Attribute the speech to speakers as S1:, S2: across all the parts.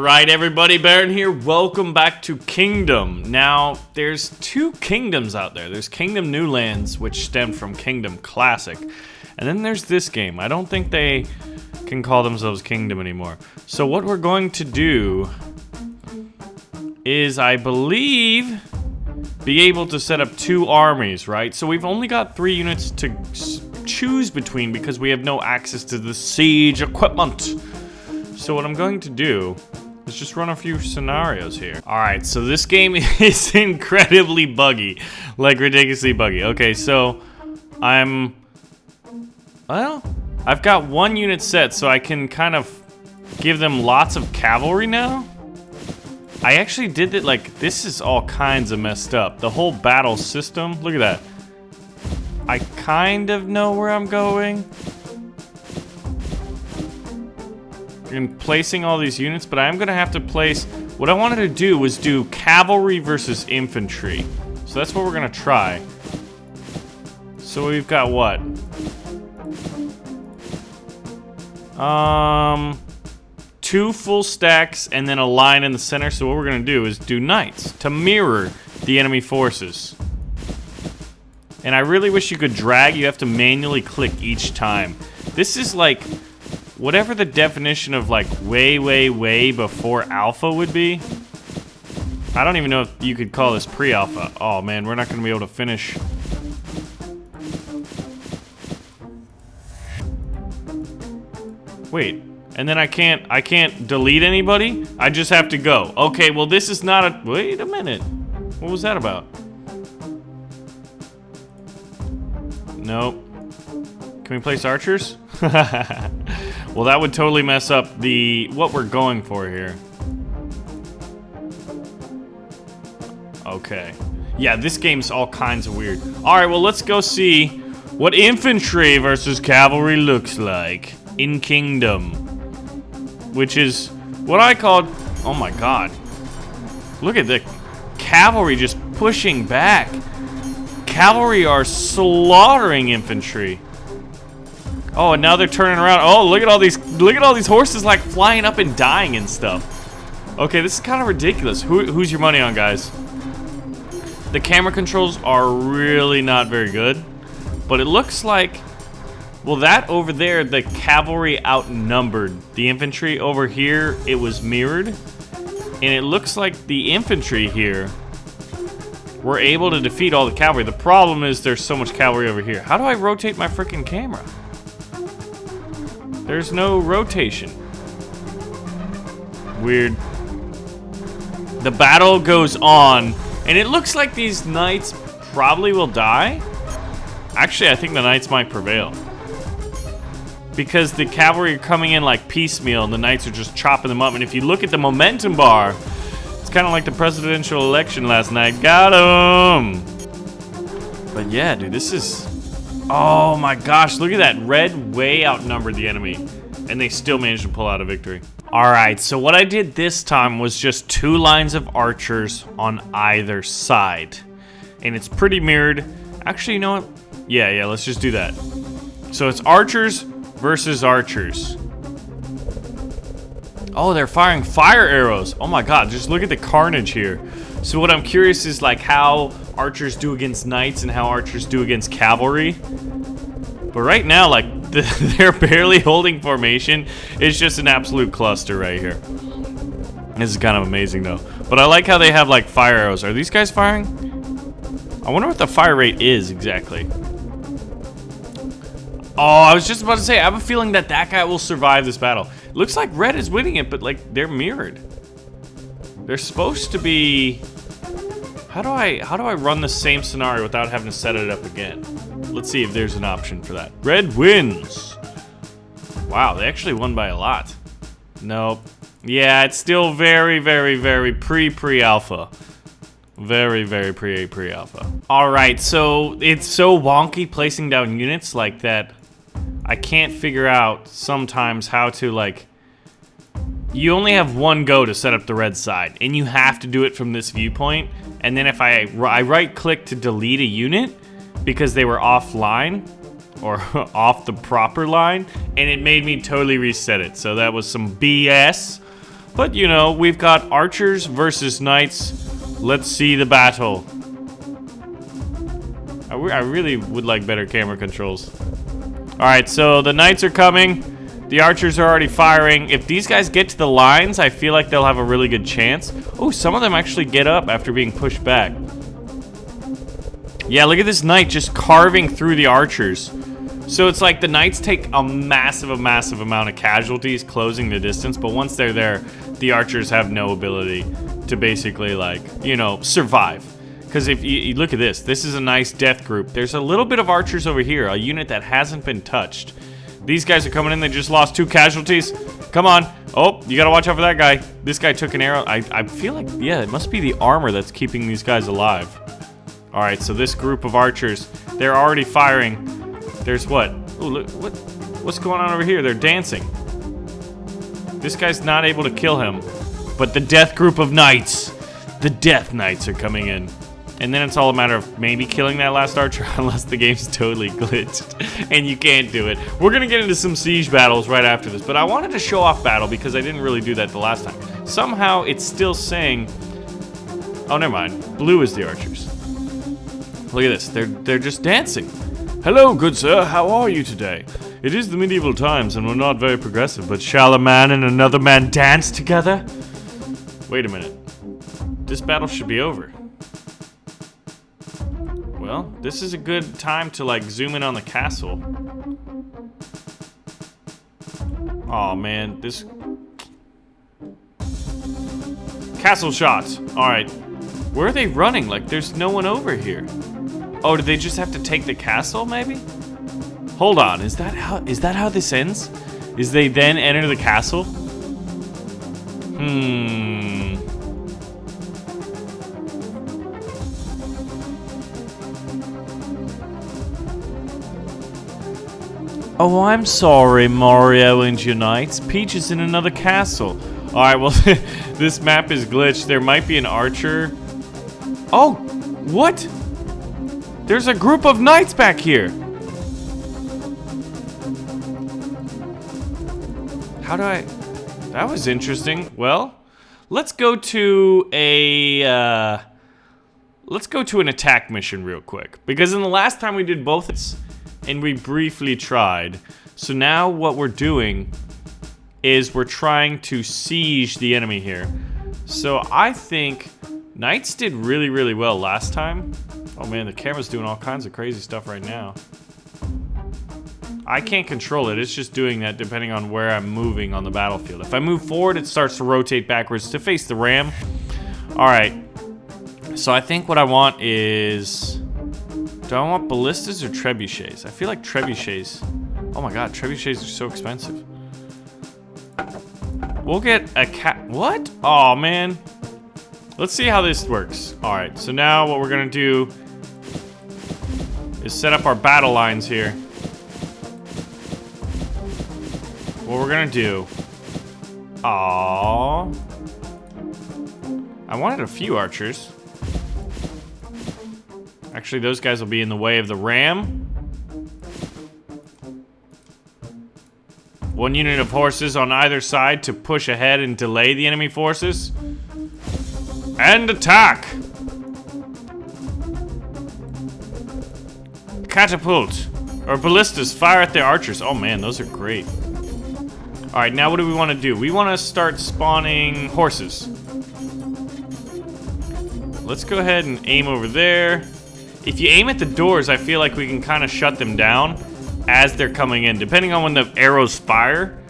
S1: Alright everybody, Baron here. Welcome back to Kingdom. Now, there's two kingdoms out there. There's Kingdom New Lands, which stemmed from Kingdom Classic. And then there's this game. I don't think they can call themselves Kingdom anymore. So what we're going to do is, I believe, be able to set up two armies, right? So we've only got 3 units to choose between because we have no access to the siege equipment. So what I'm going to do is just run a few scenarios here. Alright, so this game is incredibly buggy. Like, ridiculously buggy. Okay, so I've got 1 unit set, so I can kind of give them lots of cavalry now. I actually did it like, this is all kinds of messed up. The whole battle system, look at that. I kind of know where I'm going. In placing all these units, but I'm gonna have to place, what I wanted to do was do cavalry versus infantry. So that's what we're gonna try. So we've got what? 2 full stacks and then a line in the center. So what we're gonna do is do knights to mirror the enemy forces. And I really wish you could drag. You have to manually click each time. This is like whatever the definition of like way before alpha would be. I don't even know if you could call this pre-alpha. Oh man, we're not gonna be able to finish. Wait, and then I can't delete anybody? I just have to go. Okay, well this is not a, wait a minute. What was that about? Nope. Can we place archers? Well, that would totally mess up what we're going for here. Okay. Yeah, this game's all kinds of weird. Alright, well, let's go see what infantry versus cavalry looks like in Kingdom. Which is what I called... Oh my god. Look at the cavalry just pushing back. Cavalry are slaughtering infantry. Oh, and now they're turning around. Oh, look at all these horses like flying up and dying and stuff. Okay, this is kind of ridiculous. Who's your money on, guys? The camera controls are really not very good, but it looks like, well, that over there, the cavalry outnumbered the infantry. Over here, it was mirrored, and it looks like the infantry here were able to defeat all the cavalry. The problem is there's so much cavalry over here. How do I rotate my freaking camera? There's no rotation. Weird. The battle goes on, and it looks like these knights probably will die. Actually, I think the knights might prevail. Because the cavalry are coming in like piecemeal, and the knights are just chopping them up. And if you look at the momentum bar, it's kind of like the presidential election last night. Got him! But yeah, dude, this is... Oh my gosh, look at that. Red way outnumbered the enemy, and they still managed to pull out a victory. Alright, so what I did this time was just 2 lines of archers on either side. And it's pretty mirrored. Actually, you know what? Yeah, let's just do that. So it's archers versus archers. Oh, they're firing fire arrows. Oh my god, just look at the carnage here. So what I'm curious is like how archers do against knights and how archers do against cavalry. But right now, like, they're barely holding formation. It's just an absolute cluster right here. This is kind of amazing though. But I like how they have like fire arrows. Are these guys firing? I wonder what the fire rate is exactly. Oh, I was just about to say, I have a feeling that guy will survive this battle. Looks like red is winning it, but like they're mirrored. They're supposed to be... How do I run the same scenario without having to set it up again? Let's see if there's an option for that. Red wins. Wow, they actually won by a lot. Nope. Yeah, it's still very pre-alpha. Very pre-alpha. Alright, so it's so wonky placing down units like that. I can't figure out sometimes how to like... You only have 1 go to set up the red side, and you have to do it from this viewpoint. And then if I right-click to delete a unit because they were offline or off the proper line, and it made me totally reset it. So that was some BS. But, you know, we've got archers versus knights. Let's see the battle. I really would like better camera controls. Alright, so the knights are coming. The archers are already firing. If these guys get to the lines, I feel like they'll have a really good chance. Oh, some of them actually get up after being pushed back. Yeah, look at this knight just carving through the archers. So it's like the knights take a massive amount of casualties closing the distance, but once they're there, the archers have no ability to basically, like, you know, survive. Because if you look at this, this is a nice death group. There's a little bit of archers over here, a unit that hasn't been touched. These guys are coming in, they just lost 2 casualties. Come on. Oh, you gotta watch out for that guy. This guy took an arrow. I feel like, yeah, it must be the armor that's keeping these guys alive. Alright, so this group of archers, they're already firing. There's what? Oh, look, what's going on over here? They're dancing. This guy's not able to kill him. But the death group of knights, the death knights are coming in. And then it's all a matter of maybe killing that last archer unless the game's totally glitched and you can't do it. We're gonna get into some siege battles right after this, but I wanted to show off battle because I didn't really do that the last time. Somehow it's still saying, oh, never mind. Blue is the archers. Look at this, they're just dancing. Hello, good sir, how are you today? It is the medieval times and we're not very progressive, but shall a man and another man dance together? Wait a minute. This battle should be over. Well, this is a good time to, like, zoom in on the castle. Oh man, this... Castle shots. Alright. Where are they running? Like, there's no one over here. Oh, did they just have to take the castle, maybe? Hold on, is that how this ends? Is they then enter the castle? Oh, I'm sorry, Mario and your knights. Peach is in another castle. Alright, well, this map is glitched. There might be an archer. Oh, what? There's a group of knights back here. How do I... That was interesting. Well, let's go to a... let's go to an attack mission real quick. Because in the last time we did both... And we briefly tried. So now what we're doing is we're trying to siege the enemy here. So I think knights did really, really well last time. Oh man, the camera's doing all kinds of crazy stuff right now. I can't control it. It's just doing that depending on where I'm moving on the battlefield. If I move forward, it starts to rotate backwards to face the ram. All right. So I think what I want is... Do I want ballistas or trebuchets? I feel like trebuchets. Oh my god, trebuchets are so expensive. We'll get a cat. What? Oh man. Let's see how this works. Alright, so now what we're gonna do is set up our battle lines here. What we're gonna do. Aww. I wanted a few archers. Actually, those guys will be in the way of the ram. One unit of horses on either side to push ahead and delay the enemy forces. And attack! Catapult or ballistas fire at the archers. Oh man, those are great. Alright, now what do we want to do? We want to start spawning horses. Let's go ahead and aim over there. If you aim at the doors, I feel like we can kind of shut them down as they're coming in, depending on when the arrows fire.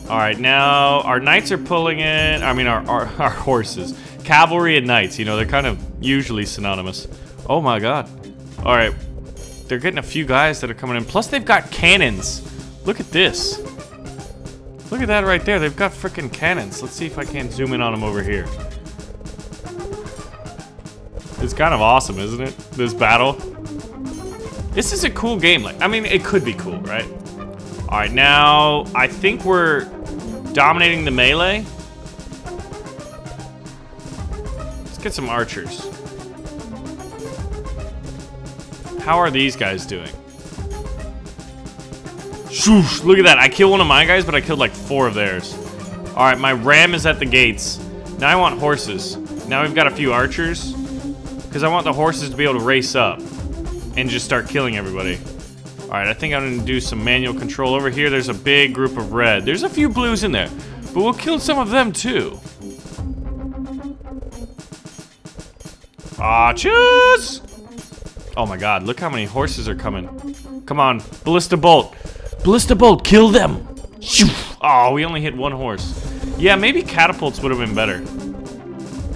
S1: Alright, now our knights are pulling in, I mean our horses. Cavalry and knights, you know, they're kind of usually synonymous. Oh my god. Alright, they're getting a few guys that are coming in. Plus they've got cannons. Look at this. Look at that right there, they've got freaking cannons. Let's see if I can zoom in on them over here. It's kind of awesome, isn't it? This battle. This is a cool game. Like, I mean, it could be cool, right? All right, now I think we're dominating the melee. Let's get some archers. How are these guys doing? Shoosh, look at that. I killed one of my guys, but I killed like 4 of theirs. Alright, my ram is at the gates. Now I want horses. Now we've got a few archers. Because I want the horses to be able to race up. And just start killing everybody. Alright, I think I'm going to do some manual control. Over here, there's a big group of red. There's a few blues in there. But we'll kill some of them too. Ah, choose! Oh my god, look how many horses are coming. Come on, Ballista Bolt. Ballista Bolt, kill them! Oh, we only hit one horse. Yeah, maybe catapults would have been better.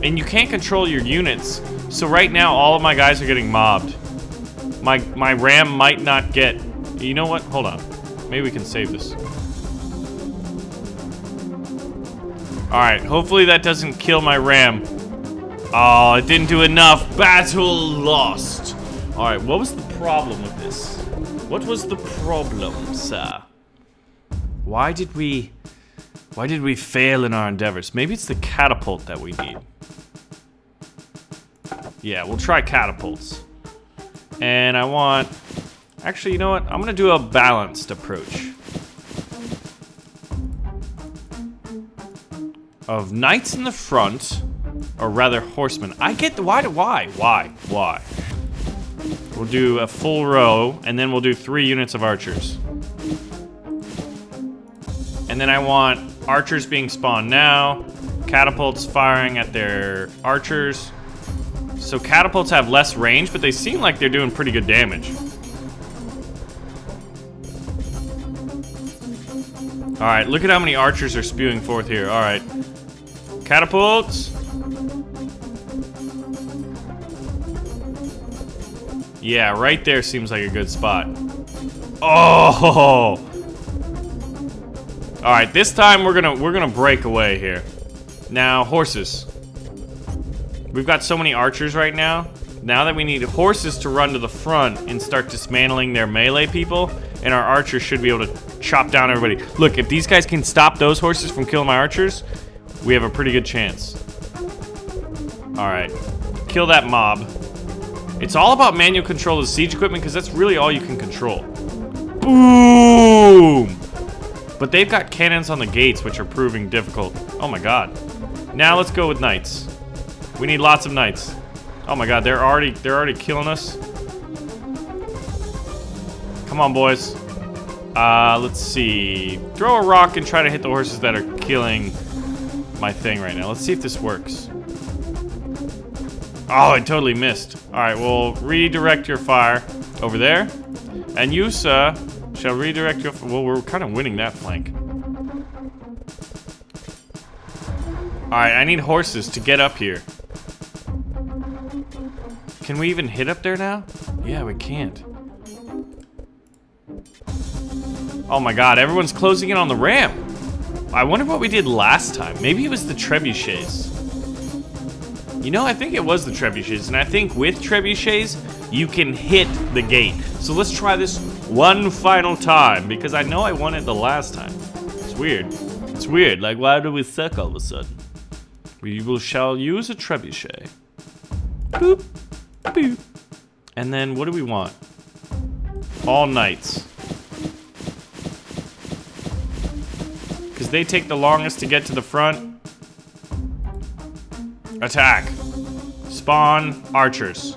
S1: And you can't control your units. So right now, all of my guys are getting mobbed. My ram might not get... You know what? Hold on. Maybe we can save this. Alright, hopefully that doesn't kill my ram. Oh, it didn't do enough. Battle lost. Alright, what was the problem with this? What was the problem, sir? Why did we fail in our endeavors? Maybe it's the catapult that we need. Yeah, we'll try catapults. And I want... Actually, you know what? I'm gonna do a balanced approach. Of knights in the front, or rather horsemen. I get the... Why? We'll do a full row, and then we'll do 3 units of archers. And then I want archers being spawned now, catapults firing at their archers. So catapults have less range, but they seem like they're doing pretty good damage. Alright, look at how many archers are spewing forth here. Alright. Catapults. Yeah, right there seems like a good spot. Oh! Alright, this time we're gonna break away here. Now, horses. We've got so many archers right now. Now that we need horses to run to the front and start dismantling their melee people, and our archers should be able to chop down everybody. Look, if these guys can stop those horses from killing my archers, we have a pretty good chance. Alright. Kill that mob. It's all about manual control of the siege equipment because that's really all you can control. Boom! But they've got cannons on the gates, which are proving difficult. Oh my god. Now let's go with knights. We need lots of knights. Oh my god, they're already killing us. Come on, boys. Let's see. Throw a rock and try to hit the horses that are killing my thing right now. Let's see if this works. Oh, I totally missed. Alright, well, redirect your fire over there. And you, sir, shall redirect your... Well, we're kind of winning that flank. Alright, I need horses to get up here. Can we even hit up there now? Yeah, we can't. Oh my god, everyone's closing in on the ramp. I wonder what we did last time. Maybe it was the trebuchets. You know, I think it was the trebuchets, and I think with trebuchets, you can hit the gate. So let's try this one final time, because I know I won it the last time. It's weird. It's weird, like why do we suck all of a sudden? Shall use a trebuchet. Boop, boop. And then what do we want? All knights. Because they take the longest to get to the front. Attack. Spawn archers.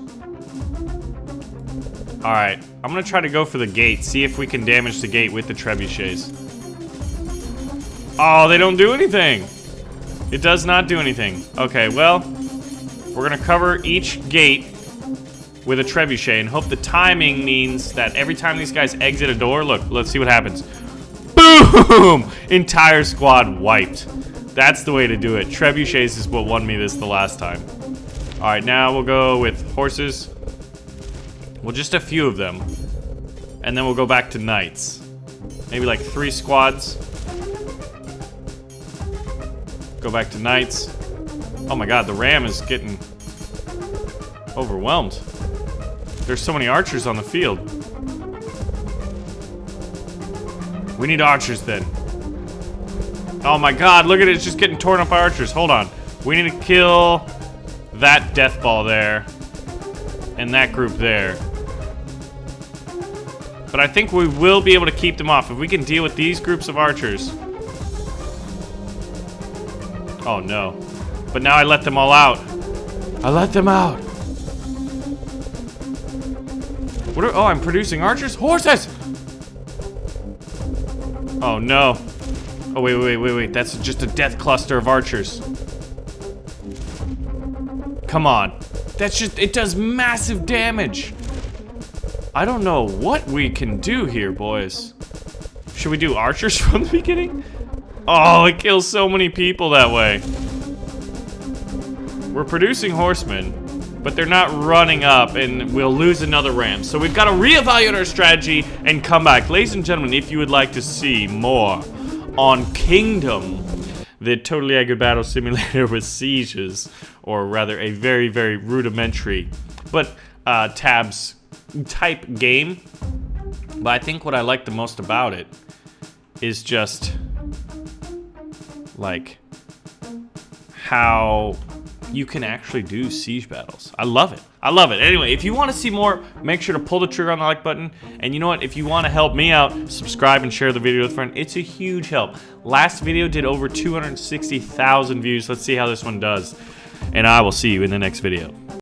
S1: Alright, I'm gonna try to go for the gate, see if we can damage the gate with the trebuchets. Oh, they don't do anything! It does not do anything. Okay, well, we're gonna cover each gate with a trebuchet and hope the timing means that every time these guys exit a door, look, let's see what happens. Boom! Entire squad wiped. That's the way to do it. Trebuchets is what won me this the last time. Alright, now we'll go with horses. Well, just a few of them. And then we'll go back to knights. Maybe like 3 squads. Go back to knights. Oh my god, the ram is getting overwhelmed. There's so many archers on the field. We need archers then. Oh my god, look at it, it's just getting torn up by archers. Hold on. We need to kill that death ball there. And that group there. But I think we will be able to keep them off. If we can deal with these groups of archers. Oh no. But now I let them all out. I let them out. Oh, I'm producing archers? Horses! Oh no. Oh, wait. That's just a death cluster of archers. Come on. That's just, it does massive damage. I don't know what we can do here, boys. Should we do archers from the beginning? Oh, it kills so many people that way. We're producing horsemen, but they're not running up, and we'll lose another ram. So we've got to reevaluate our strategy and come back. Ladies and gentlemen, if you would like to see more on Kingdom, the totally good battle simulator with sieges, or rather a very, very rudimentary, but tabs type game. But I think what I like the most about it is just like how you can actually do siege battles. I love it. I love it. Anyway, if you want to see more, make sure to pull the trigger on the like button. And you know what? If you want to help me out, subscribe and share the video with a friend. It's a huge help. Last video did over 260,000 views. Let's see how this one does. And I will see you in the next video.